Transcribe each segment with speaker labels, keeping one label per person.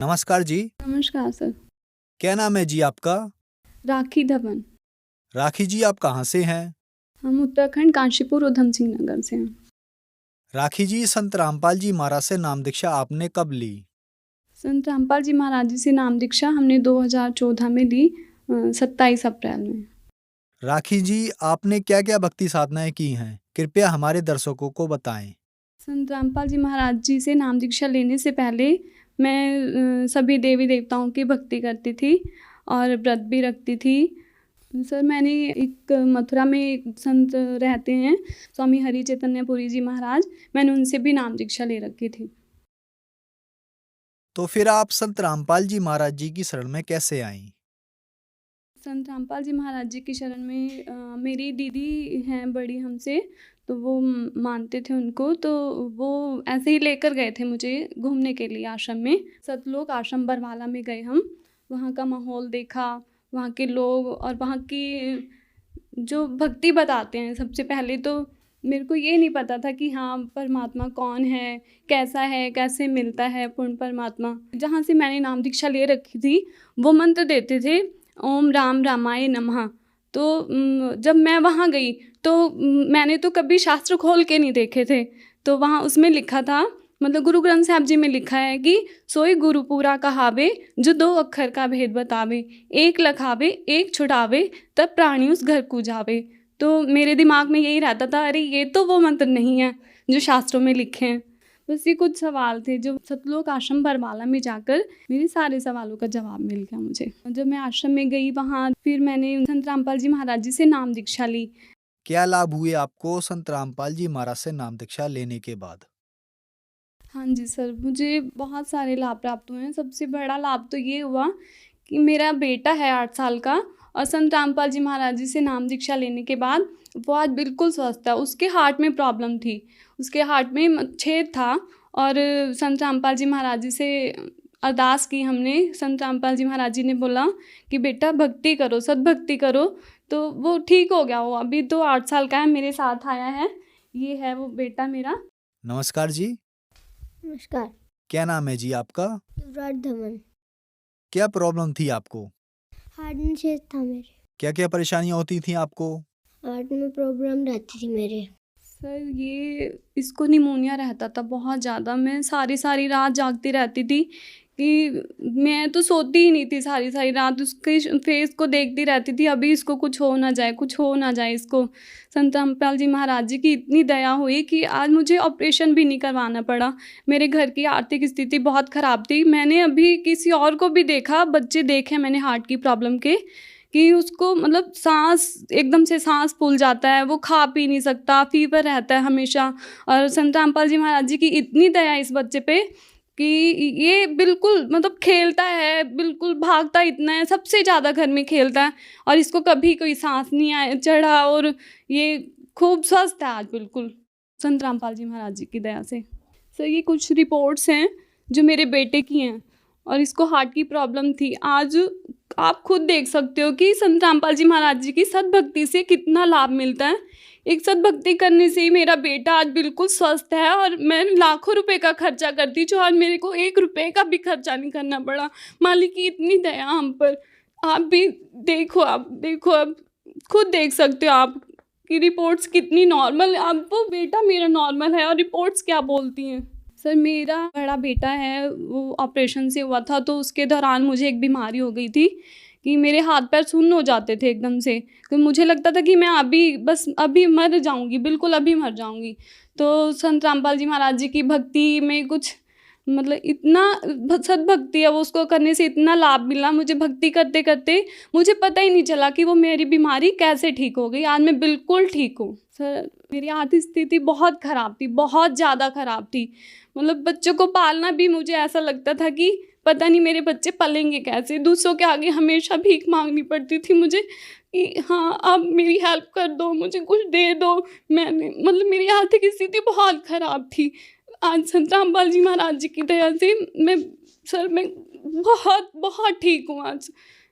Speaker 1: नमस्कार जी।
Speaker 2: नमस्कार सर।
Speaker 1: क्या नाम है जी आपका?
Speaker 2: राखी धवन।
Speaker 1: राखी जी, आप कहाँ से हैं?
Speaker 2: हम उत्तराखंड काशीपुर उधम सिंह नगर से हैं।
Speaker 1: राखी जी, संत रामपाल जी महाराज से नाम दीक्षा आपने कब ली?
Speaker 2: संत रामपाल जी महाराज जी से नाम दीक्षा हमने 2014 में ली, 27 अप्रैल में।
Speaker 1: राखी जी, आपने क्या क्या भक्ति साधनाएं की हैं? कृपया हमारे दर्शकों को बताएं।
Speaker 2: संत रामपाल जी महाराज जी से नाम दीक्षा लेने से पहले मैं सभी देवी देवताओं की भक्ति करती थी और व्रत भी रखती थी। सर, मैंने एक मथुरा में एक संत रहते हैं, स्वामी हरि चैतन्यपुरी जी महाराज, मैंने उनसे भी नाम दीक्षा ले रखी थी।
Speaker 1: तो फिर आप संत रामपाल जी महाराज जी की शरण में कैसे आईं?
Speaker 2: संत रामपाल जी महाराज जी की शरण में मेरी दीदी हैं बड़ी हमसे, तो वो मानते थे उनको, तो वो ऐसे ही लेकर गए थे मुझे घूमने के लिए आश्रम में। सतलोक आश्रम बरवाला में गए हम, वहाँ का माहौल देखा, वहाँ के लोग और वहाँ की जो भक्ति बताते हैं। सबसे पहले तो मेरे को ये नहीं पता था कि हाँ, परमात्मा कौन है, कैसा है, कैसे मिलता है पूर्ण परमात्मा। जहाँ से मैंने नाम दीक्षा ले रखी थी, वो मंत्र देते थे, ओम राम रामाय नमः। तो जब मैं वहाँ गई तो मैंने तो कभी शास्त्र खोल के नहीं देखे थे, तो वहाँ उसमें लिखा था, मतलब गुरु ग्रंथ साहब जी में लिखा है कि सोई गुरु पूरा कहावे, जो 2 अक्षर का भेद बतावे, एक लखावे एक छुड़ावे, तब प्राणी उस घर को जावे। तो मेरे दिमाग में यही रहता था, अरे ये तो वो मंत्र नहीं है जो शास्त्रों में लिखे हैं। बस ये कुछ सवाल थे जो सतलोक आश्रम बरवाला में जाकर मेरे सारे सवालों का जवाब मिल गया मुझे। जब मैं आश्रम में गई वहाँ, फिर मैंने संत रामपाल जी महाराज जी से नाम दीक्षा ली।
Speaker 1: क्या लाभ हुए आपको संत रामपाल जी महाराज से नाम दीक्षा लेने के बाद?
Speaker 2: हाँ जी सर, मुझे बहुत सारे लाभ प्राप्त हुए हैं। सबसे बड़ा लाभ तो ये हुआ कि मेरा बेटा है 8 साल का, और संत रामपाल जी महाराज जी से नाम दीक्षा लेने के बाद वो आज बिल्कुल स्वस्थ है। उसके हार्ट में प्रॉब्लम थी, उसके हार्ट में छेद था, और संत रामपाल जी महाराज जी से अरदास की हमने। संत रामपाल जी महाराज जी ने बोला कि बेटा भक्ति करो, सद्भक्ति करो, तो वो ठीक हो गया। वो अभी तो 8 साल का है, मेरे साथ आया है। ये है वो बेटा मेरा।
Speaker 1: नमस्कार जी।
Speaker 3: नमस्कार।
Speaker 1: क्या नाम है जी आपका?
Speaker 3: युवराज धवन।
Speaker 1: क्या प्रॉब्लम थी आपको?
Speaker 3: हार्ट में छेद था मेरे।
Speaker 1: क्या क्या परेशानियां होती थी आपको?
Speaker 3: हार्ट में प्रॉब्लम रहती थी मेरे।
Speaker 2: सर, ये इसको निमोनिया रहता था बहुत ज़्यादा। मैं सारी रात जागती रहती थी कि मैं तो सोती ही नहीं थी, सारी रात उसके फेस को देखती रहती थी, अभी इसको कुछ हो ना जाए, कुछ हो ना जाए इसको। संत रामपाल जी महाराज जी की इतनी दया हुई कि आज मुझे ऑपरेशन भी नहीं करवाना पड़ा। मेरे घर की आर्थिक स्थिति बहुत ख़राब थी। मैंने अभी किसी और को भी देखा, बच्चे देखे मैंने हार्ट की प्रॉब्लम के, कि उसको मतलब सांस एकदम से सांस फूल जाता है, वो खा पी नहीं सकता, फीवर रहता है हमेशा। और संत रामपाल जी महाराज जी की इतनी दया इस बच्चे पे कि ये बिल्कुल मतलब खेलता है, बिल्कुल भागता इतना है, सबसे ज़्यादा घर में खेलता है, और इसको कभी कोई सांस नहीं आया चढ़ा, और ये खूब स्वस्थ है आज बिल्कुल, संत रामपाल जी महाराज जी की दया से। सर, ये कुछ रिपोर्ट्स हैं जो मेरे बेटे की हैं, और इसको हार्ट की प्रॉब्लम थी। आज आप खुद देख सकते हो कि संत रामपाल जी महाराज जी की सद्भक्ति से कितना लाभ मिलता है। एक सद्भक्ति करने से ही मेरा बेटा आज बिल्कुल स्वस्थ है, और मैं लाखों रुपए का खर्चा करती जो आज मेरे को 1 रुपए का भी खर्चा नहीं करना पड़ा। मालिक की इतनी दया हम पर। आप भी देखो, आप खुद देख सकते हो आप कि रिपोर्ट्स कितनी नॉर्मल है। अब वो बेटा मेरा नॉर्मल है और रिपोर्ट्स क्या बोलती हैं। सर, मेरा बड़ा बेटा है, वो ऑपरेशन से हुआ था, तो उसके दौरान मुझे एक बीमारी हो गई थी कि मेरे हाथ पैर सुन्न हो जाते थे एकदम से। तो मुझे लगता था कि मैं अभी मर जाऊंगी, बिल्कुल अभी मर जाऊंगी। तो संत रामपाल जी महाराज जी की भक्ति में कुछ मतलब इतना सद्भक्ति है, वो उसको करने से इतना लाभ मिला मुझे। भक्ति करते करते मुझे पता ही नहीं चला कि वो मेरी बीमारी कैसे ठीक हो गई। आज मैं बिल्कुल ठीक हूँ। सर, मेरी आर्थिक स्थिति बहुत ख़राब थी, बहुत ज़्यादा ख़राब थी। मतलब बच्चों को पालना भी मुझे ऐसा लगता था कि पता नहीं मेरे बच्चे पलेंगे कैसे। दूसरों के आगे हमेशा भीख मांगनी पड़ती थी मुझे कि हाँ, आप मेरी हेल्प कर दो, मुझे कुछ दे दो। मैंने मतलब मेरी आर्थिक स्थिति बहुत ख़राब थी। आज संत रामपाल जी महाराज जी की दया से मैं बहुत बहुत ठीक हूँ आज।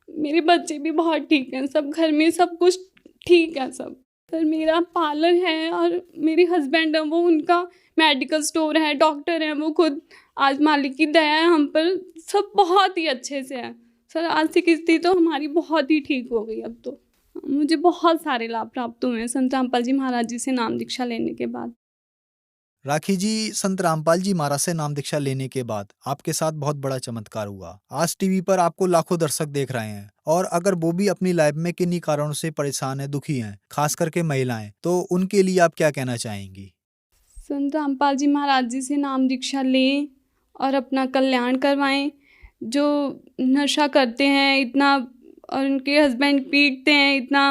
Speaker 2: मेरे बच्चे भी बहुत ठीक हैं, सब घर में सब कुछ ठीक है सब। सर मेरा पार्लर है और मेरे हस्बैंड है वो, उनका मेडिकल स्टोर है, डॉक्टर हैं वो खुद। आज मालिक की दया है हम पर, सब बहुत ही अच्छे से है सर। आर्थिक स्थिति तो हमारी बहुत ही ठीक हो गई अब तो। मुझे बहुत सारे लाभ प्राप्त हुए हैं संत रामपाल जी महाराज जी से नाम दीक्षा लेने के बाद।
Speaker 1: राखी जी, संत रामपाल जी महाराज से नाम दीक्षा लेने के बाद आपके साथ बहुत बड़ा चमत्कार हुआ। आज टीवी पर आपको लाखों दर्शक देख रहे हैं, और अगर वो भी अपनी लाइफ में किन्हीं कारणों से परेशान है, दुखी हैं, खास करके महिलाएं, तो उनके लिए आप क्या कहना चाहेंगी?
Speaker 2: संत रामपाल जी महाराज जी से नाम दीक्षा लें और अपना कल्याण करवाएं। जो नशा करते हैं इतना, और उनके हस्बैंड पीते हैं इतना,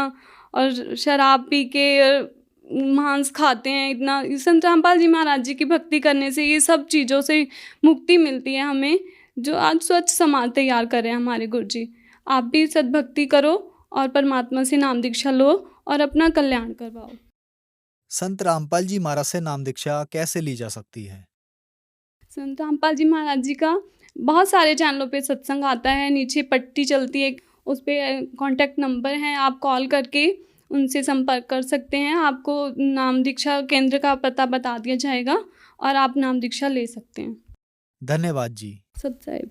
Speaker 2: और शराब पी के और मांस खाते हैं इतना, इस संत रामपाल जी महाराज जी की भक्ति करने से ये सब चीज़ों से मुक्ति मिलती है हमें। जो आज स्वच्छ समाज तैयार कर रहे हैं हमारे गुरु जी। आप भी सद्भक्ति करो और परमात्मा से नाम दीक्षा लो और अपना कल्याण करवाओ।
Speaker 1: संत रामपाल जी महाराज से नाम दीक्षा कैसे ली जा सकती है?
Speaker 2: संत रामपाल जी महाराज जी का बहुत सारे चैनलों पे सत्संग आता है, नीचे पट्टी चलती है, उस पर कॉन्टैक्ट नंबर हैं, आप कॉल करके उनसे संपर्क कर सकते हैं। आपको नाम दीक्षा केंद्र का पता बता दिया जाएगा और आप नाम दीक्षा ले सकते हैं।
Speaker 1: धन्यवाद जी।
Speaker 2: सत साहिब।